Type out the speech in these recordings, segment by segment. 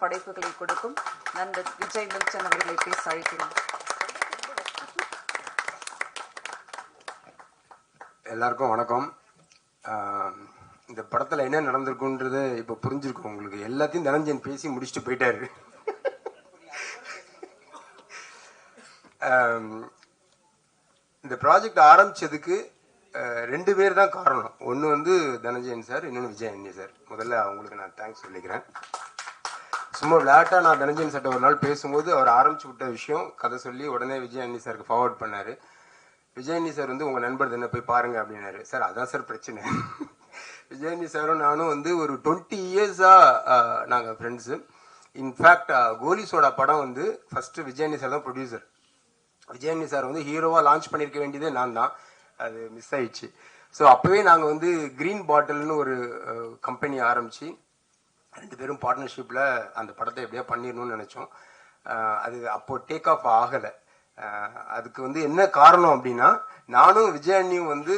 படைப்புகளை கொடுக்கும் நண்பர் விஜய் மில்டன் அவர்களை பேச அழைக்கிறோம். எல்லாருக்கும் வணக்கம். இந்த படத்தில் என்ன நடந்திருக்குன்றது இப்போ புரிஞ்சிருக்கும் உங்களுக்கு. எல்லாத்தையும் தனஞ்சயன் பேசி முடிச்சுட்டு போயிட்டாரு. இந்த ப்ராஜெக்ட் ஆரம்பிச்சதுக்கு 2 பேர் தான் காரணம். ஒன்று வந்து தனஞ்சயன் சார், இன்னொன்று விஜய் சார். முதல்ல அவங்களுக்கு நான் தேங்க்ஸ் சொல்லிக்கிறேன். சும்மா விளையாட்டா நான் தனஞ்சயன் சார்ட்ட ஒரு நாள் பேசும்போது அவர் ஆரம்பிச்சு விட்ட விஷயம் கதை சொல்லி உடனே விஜய் சாருக்கு ஃபார்வர்ட் பண்ணார். விஜய் சார் வந்து உங்கள் நண்பர் தானே போய் பாருங்க அப்படின்னாரு. சார் அதான் சார் பிரச்சனை. விஜய் சாரும் நானும் வந்து ஒரு 20 இயர்ஸாக நாங்கள் ஃப்ரெண்ட்ஸு. இன்ஃபேக்ட் கோலி சோடா படம் வந்து ஃபஸ்ட்டு விஜய் சார் தான் ப்ரொடியூசர். விஜய் சார் வந்து ஹீரோவாக லான்ச் பண்ணியிருக்க வேண்டியதே நான் தான். அது மிஸ் ஆயிடுச்சு. ஸோ அப்போவே நாங்கள் வந்து க்ரீன் பாட்டில்னு ஒரு கம்பெனி ஆரம்பித்து 2 பேரும் பார்ட்னர்ஷிப்பில் அந்த படத்தை எப்படியா பண்ணிடணும்னு நினச்சோம். அது அப்போது டேக் ஆஃப் ஆகலை. அதுக்கு வந்து என்ன காரணம் அப்படின்னா, நானும் விஜயண்ணியும் வந்து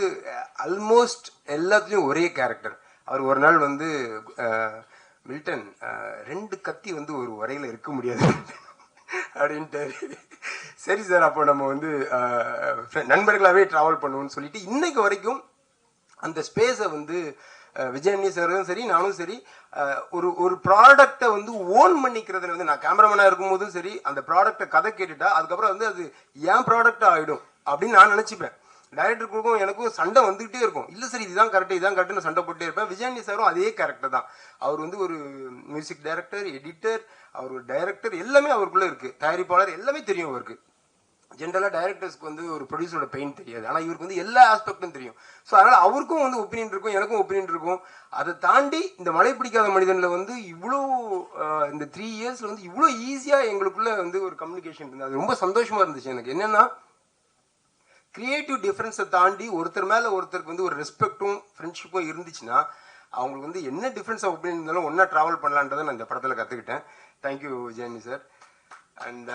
ஆல்மோஸ்ட் எல்லாத்துலேயும் ஒரே கேரக்டர். அவர் ஒரு நாள் வந்து மில்டன் 2 கத்தி வந்து ஒரு உரையில் இருக்க முடியாது அப்படின்ட்டு. சரி சார், அப்போ நம்ம வந்து நண்பர்களாகவே ட்ராவல் பண்ணுவோம்னு சொல்லிட்டு இன்னைக்கு வரைக்கும் அந்த ஸ்பேஸை வந்து விஜயண்ணி சாரும் சரி நானும் சரி ஒரு ப்ராடக்டை வந்து ஓன் பண்ணிக்கிறதுல வந்து நான் கேமராமேனாக இருக்கும்போதும் சரி அந்த ப்ராடக்டை கதை கேட்டுட்டா அதுக்கப்புறம் வந்து அது ஏன் ப்ராடக்டாக ஆகிடும் அப்படின்னு நான் நினச்சிப்பேன். டைரக்டருக்கும் எனக்கும் சண்டை வந்துகிட்டே இருக்கும். இல்லை சரி இதுதான் கரெக்டு இதுதான் கரெக்டுன்னு சண்டை போட்டே இருப்பேன். விஜயண்ணி சாரும் அதே கேரக்டர் தான். அவர் வந்து ஒரு மியூசிக் டைரக்டர், எடிட்டர், அவர் ஒரு டைரக்டர், எல்லாமே அவருக்குள்ளே இருக்குது. தயாரிப்பாளர் எல்லாமே தெரியும் அவருக்கு. ஜென்ரலாக டைரக்டர்ஸ்க்கு வந்து ஒரு ப்ரொடியூசரோட பெயின் தெரியாது, ஆனால் இவருக்கு வந்து எல்லா ஆஸ்பெக்டும் தெரியும். ஸோ அதனால் அவருக்கும் வந்து ஒப்பீனியன் இருக்கும், எனக்கும் ஒப்பீனியன் இருக்கும். அதை தாண்டி இந்த மழை பிடிக்காத மனிதனில் வந்து இவ்வளோ இந்த 3 இயர்ஸில் வந்து இவ்வளோ ஈஸியாக எங்களுக்குள்ள வந்து ஒரு கம்யூனிகேஷன் இருந்தது. அது ரொம்ப சந்தோஷமாக இருந்துச்சு எனக்கு. என்னென்னா கிரியேட்டிவ் டிஃப்ரென்ஸை தாண்டி ஒருத்தர் மேலே ஒருத்தருக்கு வந்து ஒரு ரெஸ்பெக்டும் ஃப்ரெண்ட்ஷிப்பும் இருந்துச்சுன்னா அவங்களுக்கு வந்து என்ன டிஃப்ரென்ஸ் ஆஃப் ஒப்பீனியன் இருந்தாலும் ஒன்றா ட்ராவல் பண்ணலான்றதை நான் இந்த படத்தில் கற்றுக்கிட்டேன். Thank you விஜயண்ணி sir. அண்ட்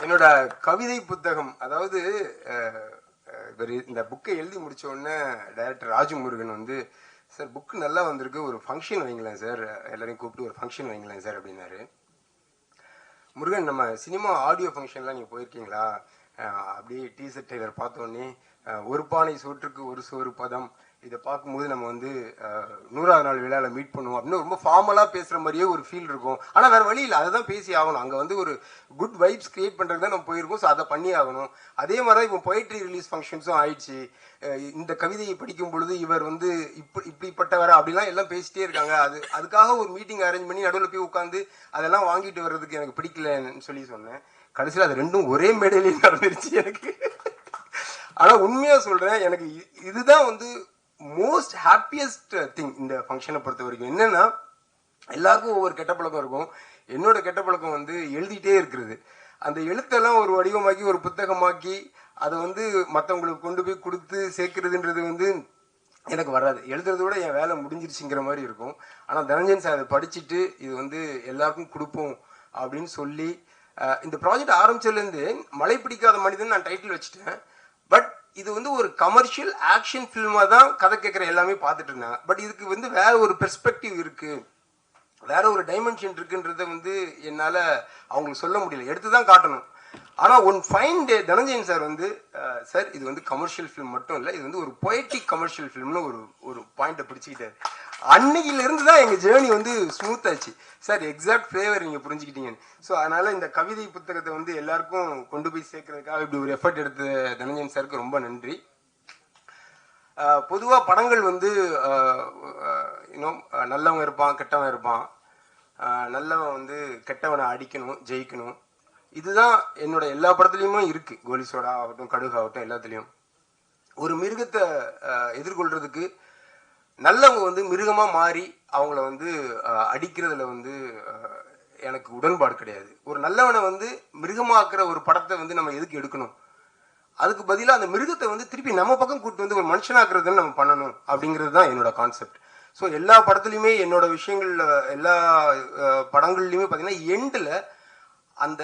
என்னோட கவிதை புத்தகம், அதாவது இவர் இந்த புக்கை எழுதி முடிச்ச உடனே டைரக்டர் ராஜமுருகன் வந்து சார் புக்கு நல்லா வந்திருக்கு, ஒரு ஃபங்க்ஷன் வைங்களேன் சார், எல்லாரையும் கூப்பிட்டு ஒரு ஃபங்க்ஷன் வைங்களேன் சார் அப்படின்னாரு. முருகன், நம்ம சினிமா ஆடியோ ஃபங்க்ஷன்லாம் நீங்கள் போயிருக்கீங்களா? அப்படியே டீசர்ட் ட்ரெய்லர் பார்த்தோன்னே ஒரு பானை சோற்றுக்கு ஒரு சோறு பதம், இதை பார்க்கும்போது நம்ம வந்து 100ஆவது நாள் விழாவில் மீட் பண்ணுவோம் அப்படின்னு ரொம்ப ஃபார்மலாக பேசுகிற மாதிரியே ஒரு ஃபீல் இருக்கும். ஆனால் வேறு வழி இல்லை, அதை தான் பேசி ஆகணும். அங்கே வந்து ஒரு குட் வைப்ஸ் கிரியேட் பண்ணுறது தான் நம்ம போயிருக்கோம். ஸோ அதை பண்ணி ஆகணும். அதே மாதிரி தான் இப்போ பொயட்ரி ரிலீஸ் ஃபங்க்ஷன்ஸும் ஆயிடுச்சு. இந்த கவிதையை படிக்கும் பொழுது இவர் வந்து இப்படிப்பட்டவர அப்படிலாம் எல்லாம் பேசிட்டே இருக்காங்க. அதுக்காக ஒரு மீட்டிங் அரேஞ்ச் பண்ணி நடுவில் போய் உட்காந்து அதெல்லாம் வாங்கிட்டு வர்றதுக்கு எனக்கு பிடிக்கலன்னு சொல்லி சொன்னேன். கடைசியில் அது ரெண்டும் ஒரே மேடையிலேயே நடந்துருச்சு எனக்கு. ஆனால் உண்மையாக சொல்கிறேன், எனக்கு இதுதான் வந்து மோஸ்ட் ஹாப்பியஸ்ட் திங் இந்த ஃபங்க்ஷனை பொறுத்த வரைக்கும். என்னன்னா எல்லாருக்கும் ஒவ்வொரு கெட்ட பழக்கம் இருக்கும். என்னோட கெட்ட பழக்கம் வந்து எழுதிட்டே இருக்கிறது. அந்த எழுத்தெல்லாம் ஒரு வடிவமாக்கி ஒரு புத்தகமாக்கி அதை வந்து மற்றவங்களுக்கு கொண்டு போய் கொடுத்து சேர்க்கறதுன்றது வந்து எனக்கு வராது. எழுதுறத விட என் வேலை முடிஞ்சிருச்சுங்கிற மாதிரி இருக்கும். ஆனால் தனஞ்சயன் சார் அதை படிச்சுட்டு இது வந்து எல்லாருக்கும் கொடுப்போம் அப்படின்னு சொல்லி இந்த ப்ராஜெக்ட் ஆரம்பிச்சதுலேருந்து மழை பிடிக்காத மனிதன் நான் டைட்டில் வச்சுட்டேன். பட் இது வந்து ஒரு கமர்ஷியல் ஆக்ஷன் ஃபில்மாக தான் கதை கேட்குற எல்லாமே பார்த்துட்டு இருந்தாங்க. பட் இதுக்கு வந்து வேற ஒரு பெர்ஸ்பெக்டிவ் இருக்குது, வேற ஒரு டைமென்ஷன் இருக்குன்றத வந்து என்னால் அவங்களுக்கு சொல்ல முடியல, எடுத்து தான் காட்டணும். ஆனால் one fine day Dhananjayan sir வந்து சார் இது வந்து கமர்ஷியல் ஃபிலிம் மட்டும் இல்லை, இது வந்து ஒரு பொயட்டிக் கமர்ஷியல் ஃபிலிம்னு ஒரு பாயிண்ட்டை பிடிச்சிக்கிட்டாரு. அன்னையிலிருந்து தான் எங்கள் ஜேர்னி வந்து ஸ்மூத் ஆச்சு. சார் எக்ஸாக்ட் ஃப்ளேவர் நீங்கள் புரிஞ்சுக்கிட்டீங்கன்னு. ஸோ அதனால் இந்த கவிதை புத்தகத்தை வந்து எல்லாருக்கும் கொண்டு போய் சேர்க்கறதுக்காக இப்படி ஒரு எஃபர்ட் எடுத்த தனஞ்சயன் சாருக்கு ரொம்ப நன்றி. பொதுவாக படங்கள் வந்து இன்னும் நல்லவன் இருப்பான் கெட்டவன் இருப்பான், நல்லவன் வந்து கெட்டவனை அடிக்கணும் ஜெயிக்கணும், இதுதான் என்னோட எல்லா படத்துலையுமே இருக்கு. கோலி சோடா ஆகட்டும் கடுகு ஆகட்டும் எல்லாத்துலேயும் ஒரு மிருகத்தை எதிர்கொள்றதுக்கு நல்லவங்க வந்து மிருகமாக மாறி அவங்கள வந்து அடிக்கிறதுல வந்து எனக்கு உடன்பாடு கிடையாது. ஒரு நல்லவனை வந்து மிருகமாக்குற ஒரு படத்தை வந்து நம்ம எதுக்கு எடுக்கணும்? அதுக்கு பதிலாக அந்த மிருகத்தை வந்து திருப்பி நம்ம பக்கம் கூட்டு வந்து ஒரு மனுஷனாக்குறதுன்னு நம்ம பண்ணணும் அப்படிங்கிறது தான் என்னோட கான்செப்ட். ஸோ எல்லா படத்துலையுமே என்னோட விஷயங்கள்ல எல்லா படங்கள்லையுமே பார்த்தீங்கன்னா எண்டில் அந்த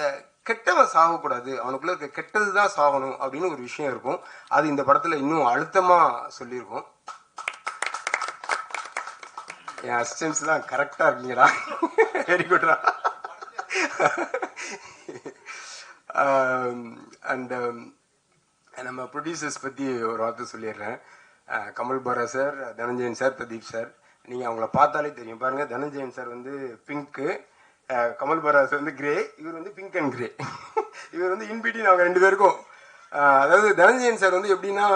கெட்டவன் சாகக்கூடாது, அவனுக்குள்ள இருக்க கெட்டது தான் சாகணும் அப்படின்னு ஒரு விஷயம் இருக்கும். அது இந்த படத்தில் இன்னும் அழுத்தமாக சொல்லியிருக்கோம். என் அசிஸ்டன்ஸ்லாம் கரெக்டாக இருக்கீங்களா? வெரி குட்ரா. அண்ட் நம்ம ப்ரொடியூசர்ஸ் பற்றி ஒரு வார்த்தை சொல்லிடுறேன். Kamal Bohra sir, Dhananjayan sir, Pradeep sir. நீங்கள் அவங்கள பார்த்தாலே தெரியும். பாருங்கள், தனஞ்சயன் சார் வந்து பிங்க்கு, கமல் பாரா சார் வந்து கிரே, இவர் வந்து பிங்க் அண்ட் கிரே. இவர் வந்து இன்பிட்வீன் அவங்க ரெண்டு பேருக்கும். அதாவது தனஞ்சயன் சார் வந்து எப்படின்னா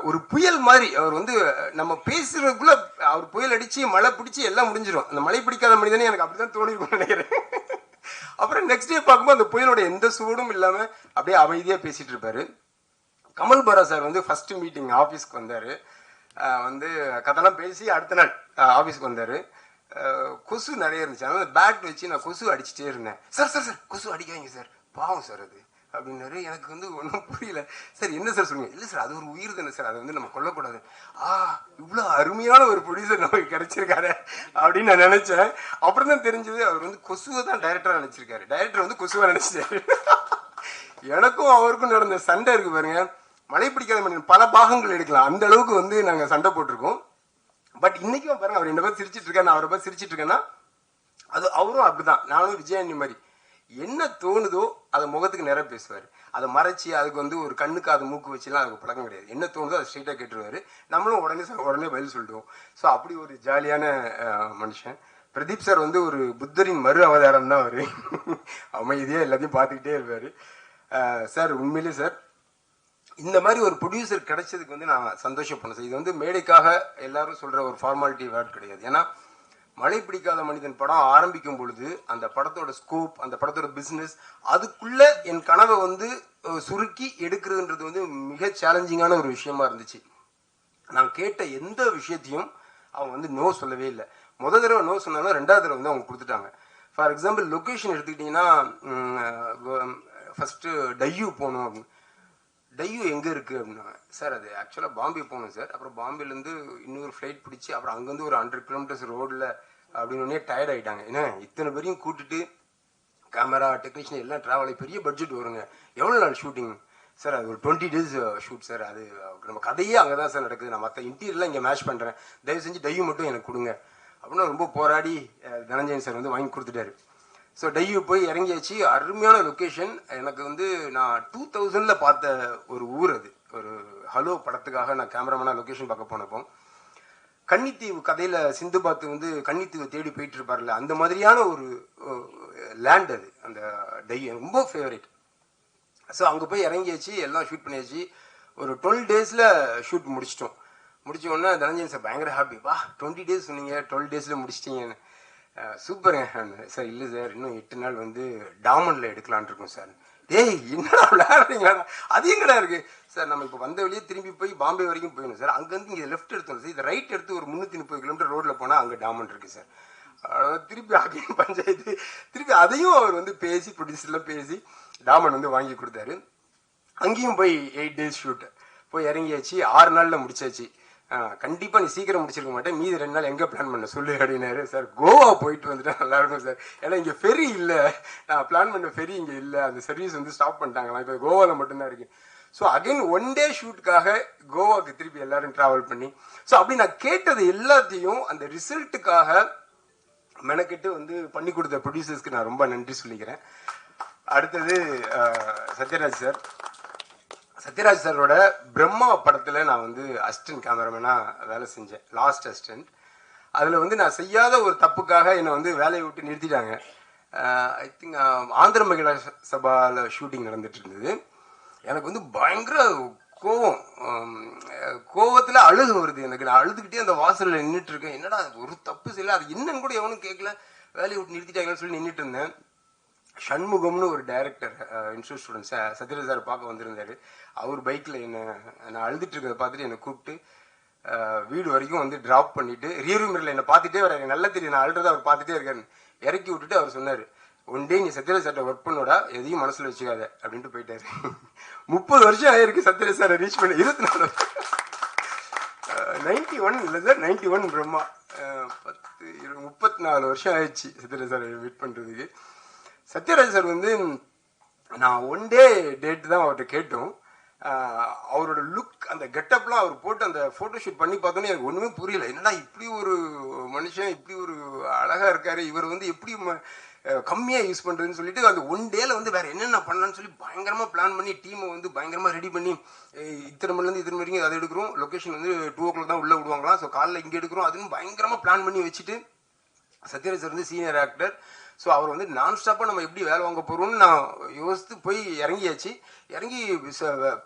ஒரு புயல் மாதிரி. அவர் வந்து நம்ம பேசுறதுக்குள்ள அவர் புயல் அடிச்சு மழை பிடிச்சி எல்லாம் முடிஞ்சிடும். அந்த மழை பிடிக்காத மனிதனே எனக்கு அப்படிதான் தோணிருக்கும்னு நினைக்கிறேன். அப்புறம் நெக்ஸ்ட் டே பார்க்கும்போது அந்த புயலோட எந்த சூடும் இல்லாம அப்படியே அமைதியா பேசிட்டு இருப்பாரு. கமல் பாரா சார் வந்து ஃபர்ஸ்ட் மீட்டிங் ஆஃபீஸ்க்கு வந்தாரு. வந்து கதெல்லாம் பேசி அடுத்த நாள் ஆஃபீஸ்க்கு வந்தாரு. கொசு நிறைய இருந்துச்சு. அதனால பேட் வச்சு நான் கொசு அடிச்சுட்டே இருந்தேன். சார் சார் சார் கொசு அடிக்காதீங்க சார், பாவம் சார் அது அப்படின்னாரு. எனக்கு வந்து ஒன்றும் புரியல. சார் என்ன சார் சொல்லுங்க? இல்லை சார், அது ஒரு உயிர் தானே சார், அதை வந்து நம்ம கொல்லக்கூடாது. இவ்வளோ அருமையான ஒரு ப்ரொடியூசர் நமக்கு கிடைச்சிருக்காரு அப்படின்னு நான் நினைச்சேன். அப்புறம் தான் தெரிஞ்சது அவர் வந்து கொசுவை தான் டைரக்டரா நினைச்சிருக்காரு. டைரக்டர் வந்து கொசுவை நினைச்சிட்டாரு. எனக்கும் அவருக்கும் நடந்த சண்டை இருக்கு பாருங்க. மழை பிடிக்காத மனிதன் பல பாகங்கள் எடுக்கலாம், அந்த அளவுக்கு வந்து நாங்கள் சண்டை போட்டிருக்கோம். பட் இன்னைக்கும் பாருங்க, அவர் என்ன பேர் சிரிச்சிட்டு இருக்கேன், நான் அவரை பேர் சிரிச்சிட்டு இருக்கேன்னா அது அவரும் அப்படிதான். நானும் விஜயாண்டி மாதிரி என்ன தோணுதோ அதை முகத்துக்கு நேரம் பேசுவார். அதை மறைச்சி அதுக்கு வந்து ஒரு கண்ணுக்கு அது மூக்கு வச்சுலாம் அதுக்கு பழக்கம் கிடையாது. என்ன தோணுதோ அதை ஸ்ட்ரெயிட்டாக கேட்டுருவாரு. நம்மளும் உடனே பதில் சொல்லிடுவோம். ஸோ அப்படி ஒரு ஜாலியான மனுஷன். பிரதீப் சார் வந்து ஒரு புத்தரின் மறு அவதாரம் தான். அவர் அமைதியாக எல்லாத்தையும் பார்த்துக்கிட்டே இருப்பார். சார் உண்மையிலே சார் இந்த மாதிரி ஒரு ப்ரொடியூசர் கிடைச்சதுக்கு வந்து நான் சந்தோஷப்படணும் சார். இது வந்து மேடைக்காக எல்லாரும் சொல்ற ஒரு ஃபார்மாலிட்டி வேர்ட் கிடையாது. ஏன்னா மழை பிடிக்காத மனிதன் படம் ஆரம்பிக்கும் பொழுது அந்த படத்தோட ஸ்கோப், அந்த படத்தோட பிசினஸ், அதுக்குள்ள என் கனவை வந்து சுருக்கி எடுக்கிறதுன்றது வந்து மிக சேலஞ்சிங்கான ஒரு விஷயமா இருந்துச்சு. நான் கேட்ட எந்த விஷயத்தையும் அவங்க வந்து நோ சொல்லவே இல்லை. முதல் தடவை நோ சொன்னாலும் ரெண்டாவது தடவை வந்து அவங்க கொடுத்துட்டாங்க. ஃபார் எக்ஸாம்பிள் லொக்கேஷன் எடுத்துக்கிட்டீங்கன்னா, ஃபர்ஸ்ட் டையூ போகணும் அப்படின்னு. டையூ எங்கே இருக்குது அப்படின்னா, சார் அது ஆக்சுவலாக பாம்பே போகணும் சார். அப்புறம் பாம்பேலேருந்து இன்னொரு ஃப்ளைட் பிடிச்சி அப்புறம் அங்கேருந்து ஒரு 100 கிலோமீட்டர்ஸ் ரோடில் அப்படின்னு டயர்ட் ஆகிட்டாங்க. ஏன்னா இத்தனை பேரையும் கூட்டுட்டு கேமரா டெக்னீஷியன் எல்லாம் ட்ராவல் பெரிய பட்ஜெட் வருங்க. எவ்வளோ நாள் ஷூட்டிங் சார்? அது ஒரு 20 days ஷூட் சார். அது நம்ம கதையே அங்கே தான் சார் நடக்குது. நான் மற்ற இன்டீரியர்லாம் இங்கே மேட்ச் பண்ணுறேன், தயவு செஞ்சு டையூ மட்டும் எனக்கு கொடுங்க அப்படின்னு ரொம்ப போராடி தனஞ்சயன் சார் வந்து வாங்கி கொடுத்துட்டாரு. ஸோ டையூ போய் இறங்கியாச்சு. அருமையான லொக்கேஷன். எனக்கு வந்து நான் 2000 பார்த்த ஒரு ஊர் அது. ஒரு ஹலோ படத்துக்காக நான் கேமராமேனாக லொக்கேஷன் பார்க்க போனப்போ கன்னித்தீவு கதையில் சிந்துபாத்து வந்து கன்னித்தீவை தேடி போயிட்டு இருப்பார்ல, அந்த மாதிரியான ஒரு லேண்ட் அது. அந்த டையூ ரொம்ப ஃபேவரட். ஸோ அங்கே போய் இறங்கியாச்சு, எல்லாம் ஷூட் பண்ணியாச்சு. ஒரு 12 days ஷூட் முடிச்சிட்டோம். முடிச்ச உடனே தனஞ்சயன் சார் பயங்கர ஹாப்பி. 20 days சொன்னீங்க, 12 days முடிச்சிட்டீங்கன்னு. சூப்பருங்க சார். இல்லை சார், இன்னும் 8 நாள் வந்து டாமன்ல எடுக்கலான் இருக்கோம் சார். டேய் என்னடா விளையாடுறீங்களா? அது எங்கடா இருக்கு சார்? நம்ம இப்போ வந்த வழியே திரும்பி போய் பாம்பே வரைக்கும் போயிடணும் சார். அங்கேருந்து இங்கே லெஃப்ட் எடுத்தோம் சார், இதை ரைட் எடுத்து ஒரு 330 கிலோமீட்டர் ரோட்ல போனால் அங்கே டாமன் இருக்கு சார். திருப்பி அகைன் பஞ்சாயத்து, திருப்பி அதையும் அவர் வந்து பேசி ப்ரொடியூசர்லாம் பேசி டாமன் வந்து வாங்கி கொடுத்தாரு. அங்கேயும் போய் 8 days ஷூட் போய் இறங்கியாச்சு. 6 நாளில் முடிச்சாச்சு. கண்டிப்பா நீ சீக்கிரம் முடிச்சிருக்க மாட்டேன், மீதி 2 நாள் எங்க பிளான் பண்ண சொல்லு அப்படின்னாரு. சார் கோவா போயிட்டு வந்துட்டா நல்லா இருக்கும் சார், ஏன்னா இங்க ஃபெரி இல்ல, நான் பிளான் பண்ண ஃபெரி இங்க இல்ல, அந்த சர்வீஸ் வந்து ஸ்டாப் பண்ணிட்டாங்களா, இப்ப கோவால மட்டும்தான் இருக்கு. ஸோ அகைன் 1 day ஷூட்டுக்காக கோவாக்கு திருப்பி எல்லாரும் டிராவல் பண்ணி, ஸோ அப்படி நான் கேட்டது எல்லாத்தையும் அந்த ரிசல்ட்டுக்காக மெனக்கெட்டு வந்து பண்ணி கொடுத்த ப்ரொடியூசர்ஸ்க்கு நான் ரொம்ப நன்றி சொல்லிக்கிறேன். அடுத்தது சத்யராஜ் சார். சத்யராஜ் சாரோட பிரம்மா படத்துல நான் வந்து அசிஸ்டன்ட் கேமராமேனா வேலை செஞ்சேன், லாஸ்ட் அசிஸ்டன்ட். அதுல வந்து நான் செய்யாத ஒரு தப்புக்காக என்னை வந்து வேலையை விட்டு நிறுத்திட்டாங்க. ஐ திங்க் ஆந்திர மகிழா சபால ஷூட்டிங் நடந்துட்டு இருந்தது. எனக்கு வந்து பயங்கர கோவம், கோவத்துல அழுகு வருது எனக்கு. நான் அழுதுகிட்டே அந்த வாசல்ல நின்றுட்டு இருக்கேன். என்னடா ஒரு தப்பு செய்யல, அது என்னன்னு கூட எவனும் கேட்கல, வேலையை விட்டு நிறுத்திட்டாங்கன்னு சொல்லி நின்றுட்டு இருந்தேன். ஷண்முகம்னு ஒரு director, institute student, Sathyaraj sir பார்க்க வந்திருந்தாரு. அவர் பைக்கில் நான் அழுதுட்டு இருக்கிறத பார்த்துட்டு என்னை கூப்பிட்டு வீடு வரைக்கும் வந்து டிராப் பண்ணிட்டு ரியர் மிரரில் என்னை பார்த்துட்டே வர்றாரு. நல்லா தெரியும் நான் அழுறதை அவர் பார்த்துட்டே இருக்காரு. இறக்கி விட்டுட்டு அவர் சொன்னார், ஒன் டே நீ சத்யராஜ் சார்ட்ட ஒர்க் பண்ணோடா, எதையும் மனசில் வச்சுக்காத அப்படின்ட்டு போயிட்டாரு. 30 வருஷம் ஆயிருக்கு சத்யராஜ் சாரை ரீச் பண்ண. 91 இல்லை சார், 91 பிரம்மா. 34 வருஷம் ஆயிடுச்சு சத்யராஜ் சாரை மீட் பண்ணுறதுக்கு. சத்யராஜ் சார் வந்து நான் 1 day டேட் தான் அவர்கிட்ட கேட்டோம். அவரோட லுக் அந்த கெட்டப்லாம் அவர் போட்டு அந்த ஃபோட்டோ ஷூட் பண்ணி பார்த்தோன்னே எனக்கு ஒன்றுமே புரியல. என்னடா இப்படி ஒரு மனுஷன் இப்படி ஒரு அழகாக இருக்காரு, இவர் வந்து எப்படி கம்மியாக யூஸ் பண்ணுறதுன்னு சொல்லிட்டு அந்த ஒன் டேல வந்து வேற என்னென்ன பண்ணலான்னு சொல்லி பயங்கரமாக பிளான் பண்ணி டீமை வந்து பயங்கரமாக ரெடி பண்ணி இத்தனை மணிலேருந்து இத்தனை வரைக்கும் அதை எடுக்கிறோம். லொக்கேஷன் வந்து 2 o'clock தான் உள்ளே விடுவாங்களாம். ஸோ காலைல இங்கே எடுக்கிறோம். அதுன்னு பயங்கரமாக பிளான் பண்ணி வச்சுட்டு சத்யராஜ் சார் வந்து சீனியர் ஆக்டர். ஸோ அவர் வந்து நான் ஸ்டாப்பாக நம்ம எப்படி வேலை வாங்க போகிறோம்னு நான் யோசித்து போய் இறங்கியாச்சு. இறங்கி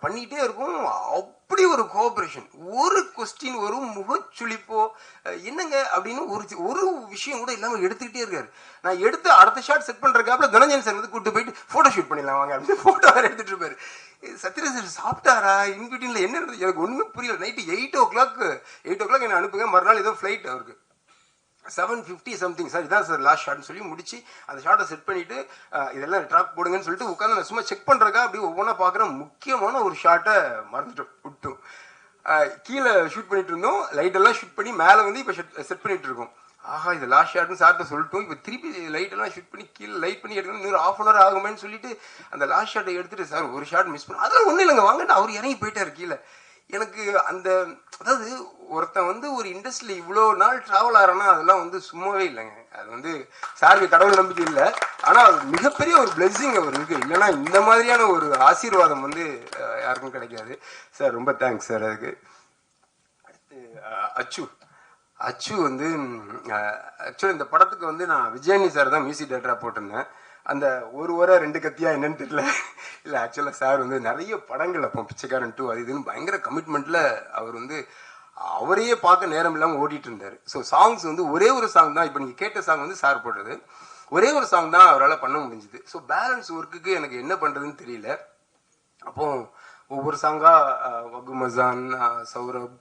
பண்ணிகிட்டே இருக்கும். அப்படி ஒரு கோஆப்ரேஷன், ஒரு கொஸ்டின், ஒரு முகச்சுளிப்போ என்னங்க அப்படின்னு ஒரு விஷயம் கூட இல்லாமல் எடுத்துக்கிட்டே இருக்காரு. நான் எடுத்து அடுத்த ஷாட் செட் பண்ணுற கேப்பில் தனஞ்சயன் சார் வந்து கூப்பிட்டு போயிட்டு ஃபோட்டோ ஷூட் பண்ணிடலாம் வாங்க அப்படின்னு ஃபோட்டோ வேறு எடுத்துகிட்டு இருப்பாரு. சத்யராஜ் சார் சாப்பிட்டாரா இன்பிட்வீனில் என்ன இருந்தது எனக்கு ஒன்றுமே புரியல. நைட்டு 8 o'clock என்னை அனுப்புங்க. மறுநாள் ஏதோ ஃப்ளைட் அவருக்கு 7:50 சம்திங் சார், இதான் சார் லாஸ்ட் ஷாட்னு சொல்லி முடிச்சு அந்த ஷாட்டை செட் பண்ணிட்டு இதெல்லாம் ட்ராக் போடுங்கன்னு சொல்லிட்டு உட்காந்து நான் சும்மா செக் பண்ணுறக்கா அப்படி ஒவ்வொன்றா பார்க்குறேன். முக்கியமான ஒரு ஷாட்டை விட்டோம். கீழே ஷூட் பண்ணிட்டு இருந்தோம். லைட்டெல்லாம் ஷூட் பண்ணி மேலே வந்து இப்போ செட் பண்ணிட்டு இருக்கோம். ஆஹா இது லாஸ்ட் ஷாட்னு சார்ட்ட சொல்லிட்டோம். இப்போ திருப்பி லைட்டெல்லாம் ஷூட் பண்ணி கீழே லைட் பண்ணி எடுக்கணும். இன்னொரு 1/2 hour ஆகுமேன்னு சொல்லிட்டு அந்த லாஸ்ட் ஷாட்டை எடுத்துட்டு சார் ஒரு ஷாட் மிஸ் பண்ண அதெல்லாம் ஒன்றும் இல்லைங்க வாங்கிட்டு அவர் இறங்கி போயிட்டார் கீழே. எனக்கு அந்த அதாவது ஒருத்தன் வந்து ஒரு இண்டஸ்ட்ரியில் இவ்வளோ நாள் ட்ராவல் ஆகிறான்னா அதெல்லாம் வந்து சும்மாவே இல்லைங்க. அது வந்து சாருக்கு கடவுள் நம்பிக்கை இல்லை, ஆனால் அது மிகப்பெரிய ஒரு பிளெஸ்ஸிங் அவர் இருக்கு. இல்லைன்னா இந்த மாதிரியான ஒரு ஆசீர்வாதம் வந்து யாருக்கும் கிடைக்காது. சார் ரொம்ப தேங்க்ஸ் சார். அதுக்கு அடுத்து அச்சு வந்து ஆக்சுவலி இந்த படத்துக்கு வந்து நான் விஜயனி சார் தான் மியூசிக் டைரக்டராக போட்டிருந்தேன். அந்த ஒரு வர 2 கத்தியா என்னன்னு தெரியல. இல்லை ஆக்சுவலாக சார் வந்து நிறைய படங்கள் அப்போ பிச்சைக்காரன் 2 அது இதுன்னு பயங்கர கமிட்மெண்ட்டில் அவர் வந்து அவரையே பார்க்க நேரம் இல்லாமல் ஓடிட்டு இருந்தார். ஸோ சாங்ஸ் வந்து ஒரே ஒரு சாங் தான், இப்போ நீங்கள் கேட்ட சாங் வந்து சார் போடுறது ஒரே ஒரு சாங் தான் அவரால் பண்ண முடிஞ்சுது. ஸோ பேலன்ஸ் ஒர்க்குக்கு எனக்கு என்ன பண்ணுறதுன்னு தெரியல. அப்போ ஒவ்வொரு சாங்காக வகு மசான், சௌரப்,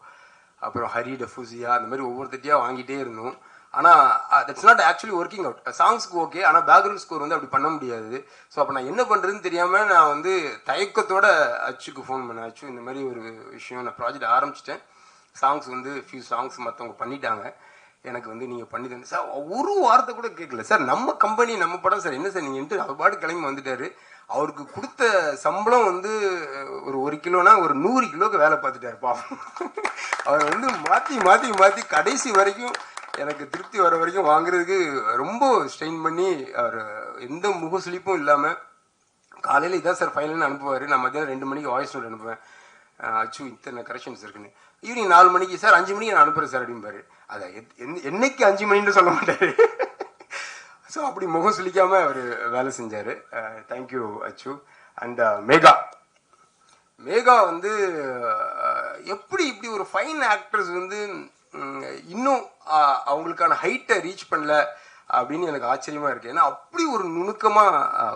அப்புறம் ஹரி டஃபூசியா அந்த மாதிரி ஒவ்வொருத்தட்டியாக வாங்கிட்டே இருந்தோம். ஆனால் that's not actually working out. சாங்ஸ்க்கு ஓகே, ஆனால் பேக்ரவுண்ட் ஸ்கோர் வந்து அப்படி பண்ண முடியாது. ஸோ அப்போ நான் என்ன பண்ணுறதுன்னு தெரியாமல் நான் வந்து தயக்கத்தோட அச்சுக்கு ஃபோன் பண்ணேன். அச்சு இந்த மாதிரி ஒரு விஷயம் நான் ப்ராஜெக்ட் ஆரம்பிச்சிட்டேன். சாங்ஸ் வந்து ஃபியூ சாங்ஸ் மற்றவங்க பண்ணிட்டாங்க, எனக்கு வந்து நீங்கள் பண்ணி தந்து சார். ஒரு வார்த்தை கூட கேட்கல சார். நம்ம கம்பெனி நம்ம படம் சார், என்ன சார் நீங்கன்ட்டு அவர் பாட்டு கிளம்பி வந்துட்டாரு. அவருக்கு கொடுத்த சம்பளம் வந்து ஒரு 1 கிலோனா ஒரு 100 கிலோக்கு வேலை பார்த்துட்டாரு பாவம். அவர் வந்து மாற்றி மாற்றி மாற்றி கடைசி வரைக்கும் எனக்கு திருப்தி வர வரைக்கும் வாங்குறதுக்கு ரொம்ப ஸ்ட்ரெயின் பண்ணி அவர் எந்த முகசுளிப்பும் இல்லாமல் காலையில் இதான் சார் ஃபைனல்னு அனுப்புவார். நான் மத்தியானம் 2 மணிக்கு வாய்ஸ் நோட் அனுப்புவேன். அச்சு இத்தனை கரெக்ஷன்ஸ் இருக்குன்னு. ஈவினிங் 4 மணிக்கு சார் 5 மணிக்கு நான் அனுப்புகிறேன் சார் அப்படிம்பாரு. அதை என்னைக்கு 5 மணின்னு சொல்ல மாட்டார். ஸோ அப்படி முகம் சுளிக்காமல் அவர் வேலை செஞ்சார். தேங்க்யூ அச்சு. அண்ட் மேகா வந்து எப்படி இப்படி ஒரு ஃபைன் ஆக்டர்ஸ் வந்து இன்னும் அவங்களுக்கான ஹைட்டை ரீச் பண்ணல அப்படின்னு எனக்கு ஆச்சரியமாக இருக்குது. ஏன்னா அப்படி ஒரு நுணுக்கமாக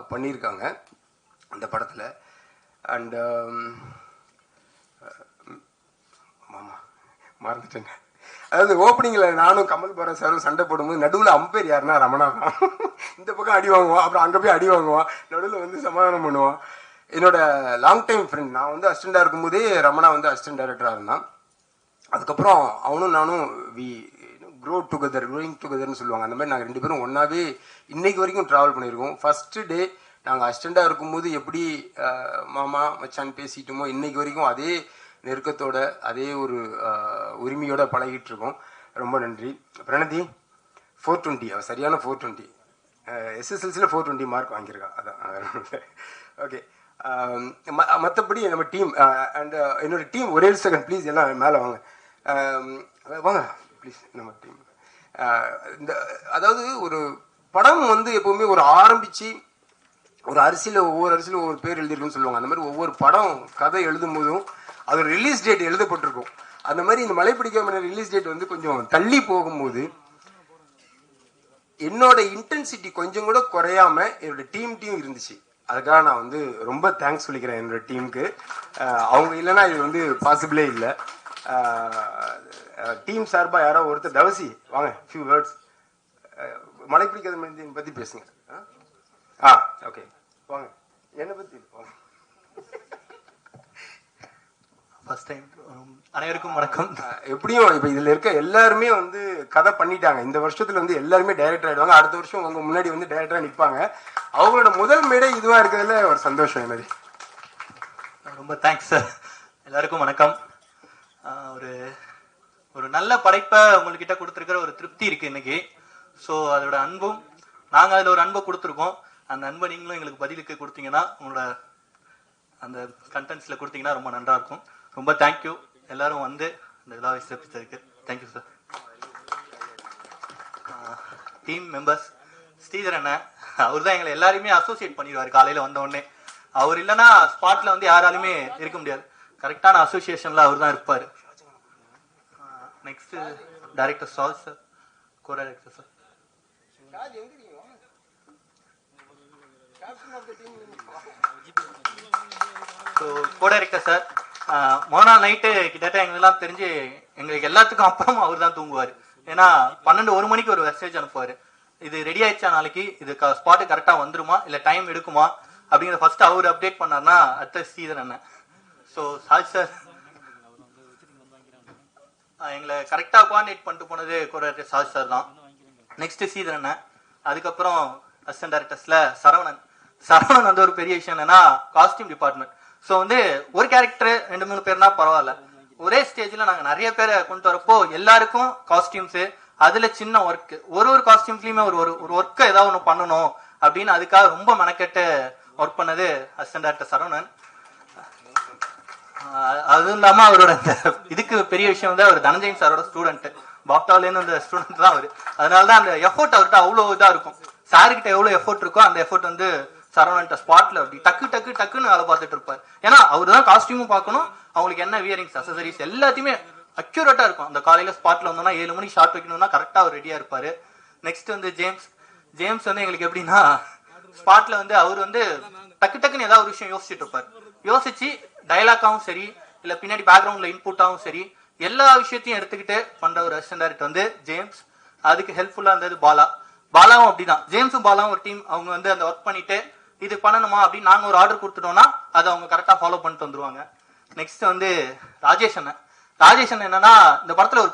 பண்ணியிருக்காங்க அந்த படத்தில். அண்ட் மாமா மறந்துட்டேங்க. அதாவது ஓப்பனிங்கில் நானும் கமல் பாரத் சாரும் சண்டை போடும்போது நடுவில் அம்பேர் யாருன்னா ரமணா தான். இந்த பக்கம் அடி வாங்குவான், அப்புறம் அங்கே போய் அடி வாங்குவான், நடுவில் வந்து சமாதானம் பண்ணுவான். என்னோட லாங் டைம் ஃப்ரெண்ட், நான் வந்து அசிஸ்டண்டாக இருக்கும்போதே ரமணா வந்து அசிஸ்டன்ட் டைரக்டராக இருந்தான். அதுக்கப்புறம் அவனும் நானும் க்ரோயிங் டுகெதர்னு சொல்லுவாங்க. அந்த மாதிரி நாங்கள் 2 பேரும் ஒன்றாவே இன்னைக்கு வரைக்கும் ட்ராவல் பண்ணியிருக்கோம். ஃபஸ்ட்டு டே நாங்கள் அசிஸ்டண்டாக இருக்கும்போது எப்படி மாமா மச்சான் பேசிட்டோமோ இன்னைக்கு வரைக்கும் அதே நெருக்கத்தோட அதே ஒரு உரிமையோட பழகிட்டு இருக்கோம். ரொம்ப நன்றி. பிரணதி 420, அவள் சரியான 420, எஸ்எஸ்எல்சியில் 420 மார்க் வாங்கியிருக்கான். அதான் ஓகே. மற்றபடி நம்ம டீம் அண்ட் என்னோட டீம் ஒரே செகண்ட் ப்ளீஸ், எல்லாம் மேலே வாங்க வாங்க ப்ளீஸ். நம்ம டீம் இந்த அதாவது ஒரு படம் வந்து எப்போவுமே ஒரு ஆரம்பித்து ஒரு அரிசியில் ஒவ்வொரு பேர் எழுதியிருக்குன்னு சொல்லுவாங்க. அந்த மாதிரி ஒவ்வொரு படம் கதை எழுதும் போதும் அது ரிலீஸ் டேட் எழுதப்பட்டிருக்கும். அந்த மாதிரி இந்த மலை பிடிக்காம ரிலீஸ் டேட் வந்து கொஞ்சம் தள்ளி போகும்போது என்னோட இன்டென்சிட்டி கொஞ்சம் கூட குறையாம என்னோட டீம் இருந்துச்சு. அதுக்காக நான் வந்து ரொம்ப தேங்க்ஸ் சொல்லிக்கிறேன் என்னோட டீமுக்கு. அவங்க இல்லைன்னா இது வந்து பாசிபிளே இல்லை. டீம் சார்பாக யாரோ ஒருத்தர் தவசி வாங்க, ஃபியூ வேர்ட்ஸ் மலை பிடிக்காத பற்றி பேசுங்க. ஓகே வாங்க, என்னை பற்றி வாங்க. ஃபர்ஸ்ட் டைம் அனைவருக்கும் வணக்கம். எப்படியும் இப்போ இதில் இருக்க எல்லாருமே வந்து கதை பண்ணிட்டாங்க. இந்த வருஷத்துல வந்து எல்லாருமே டைரக்டர் ஆகிடுவாங்க. அடுத்த வருஷம் உங்க முன்னாடி வந்து டைரக்டராக நிற்பாங்க. அவங்களோட முதல் மேடை இதுவாக இருக்கிறதுல ஒரு சந்தோஷம். எனக்கு ரொம்ப தேங்க்ஸ் சார். எல்லாருக்கும் வணக்கம். ஒரு ஒரு நல்ல படைப்பை உங்கள்கிட்ட கொடுத்துருக்கிற ஒரு திருப்தி இருக்கு இன்னைக்கு. ஸோ அதோட அன்பும் நாங்கள் அதில் ஒரு அன்பை கொடுத்துருக்கோம். அந்த அன்பை நீங்களும் எங்களுக்கு பதிலுக்கு கொடுத்தீங்கன்னா, உங்களோட அந்த கண்டென்ட்ஸில் கொடுத்தீங்கன்னா ரொம்ப நல்லா இருக்கும். ரொம்ப தேங்க்யூ எல்லாரும் வந்து இந்த விழாவை சிறப்பித்ததுக்கு. Thank you sir. Team members, Sridhar அண்ணன், அவர் தான் எங்களை எல்லாருமே அசோசியேட் பண்ணிடுவார். காலையில் வந்த உடனே அவர் இல்லைன்னா ஸ்பாட்ல வந்து யாராலுமே இருக்க முடியாது. கரெக்டான அசோசியேஷன்ல அவர் தான் இருப்பார். நெக்ஸ்ட் டைரக்டர் சால் sir, co director sir. So co director sir, Mona night கிட்டத்தட்ட எங்களெல்லாம் தெரிஞ்சு எங்களுக்கு எல்லாத்துக்கும் அப்புறம் அவர் தான் தூங்குவார். ஏன்னா 12-1 மணிக்கு ஒரு மெசேஜ் அனுப்புவார். இது ரெடி ஆயிடுச்சா, நாளைக்கு இது ஸ்பாட்டு கரெக்டாக வந்துருமா இல்லை டைம் எடுக்குமா அப்படிங்கிறத ஃபர்ஸ்ட் அவர் அப்டேட் பண்ணார்னா அடுத்த ஸ்ரீதர் அண்ணன். ஸோ சால் சார் எங்களை கரெக்டாக கோஆர்டினேட் பண்ணிட்டு போனது கோஆர்டினேட்டர் சால் சார் தான். நெக்ஸ்ட் ஸ்ரீதர் அண்ணன், அதுக்கப்புறம் அசிஸ்டன்ட் டைரக்டர்ஸ்ல சரவணன். சரவணன் வந்து ஒரு பெரிய விஷயம் என்னன்னா காஸ்டியூம் டிபார்ட்மெண்ட். ஸோ வந்து ஒரு கேரக்டர் 2-3 பேர்னா பரவாயில்ல, ஒரே ஸ்டேஜ்ல நாங்கள் நிறைய பேரை கொண்டு வரப்போ எல்லாருக்கும் காஸ்டியூம்ஸ், அதுல சின்ன ஒர்க், ஒரு காஸ்டியூம்ஸ்லயுமே ஒரு ஒரு ஒர்க்கை ஏதாவது ஒன்று பண்ணணும் அப்படின்னு அதுக்காக ரொம்ப மெனக்கெட்டு ஒர்க் பண்ணது அசிஸ்டன்ட் டைரக்டர் சரவணன். அதுவும் இல்லாம அவரோட இதுக்கு பெரிய விஷயம் வந்து அவர் தனஞ்சயன் சாரோட ஸ்டூடெண்ட், பாப்டாலேருந்து அந்த ஸ்டூடெண்ட் தான் அவரு. அதனாலதான் அந்த எஃபோர்ட் அவர்கிட்ட அவ்வளோ இதா இருக்கும். சார்கிட்ட எவ்வளவு எஃபோர்ட் இருக்கோ அந்த எஃபோர்ட் வந்து சரவணன்ட்ட ஸ்பாட்ல அப்படி டக்குன்னு வேலை பார்த்துட்டு இருப்பார். ஏன்னா அவரு தான் காஸ்டியூமும் பார்க்கணும், அவங்களுக்கு என்ன வியரிங்ஸ் அசசரிஸ் எல்லாத்தையுமே அக்யூரேட்டா இருக்கும். அந்த காலையில ஸ்பாட்ல வந்தோம்னா 7 மணிக்கு ஷார்ட் வைக்கணும்னா கரெக்டா அவர் ரெடியா இருப்பாரு. நெக்ஸ்ட் வந்து ஜேம்ஸ் வந்து எங்களுக்கு எப்படின்னா ஸ்பாட்ல வந்து அவர் வந்து டக்குன்னு ஏதாவது ஒரு விஷயம் யோசிச்சுட்டு இருப்பார். யோசிச்சு டைலாக்காவும் சரி இல்ல பின்னாடி பேக்ரவுண்ட்ல இன்புட்டாவும் சரி எல்லா விஷயத்தையும் எடுத்துக்கிட்டு பண்ற ஒரு அசிஸ்டன்ட் டைரக்டர் வந்து ஜேம்ஸ். அதுக்கு ஹெல்ப்ஃபுல்லா இருந்தது பாலாவும் அப்படிதான். ஜேம்ஸும் பாலாவும் ஒரு டீம். அவங்க வந்து அந்த ஒர்க் பண்ணிட்டு இது பண்ணணுமா அப்படின்னு நாங்க ஒரு ஆர்டர் கொடுத்துட்டோம்னா அதை அவங்க கரெக்டா ஃபாலோ பண்ணிட்டு வந்துருவாங்க. நெக்ஸ்ட் வந்து ராஜேஷ் அண்ணன் என்னன்னா இந்த படத்துல ஒரு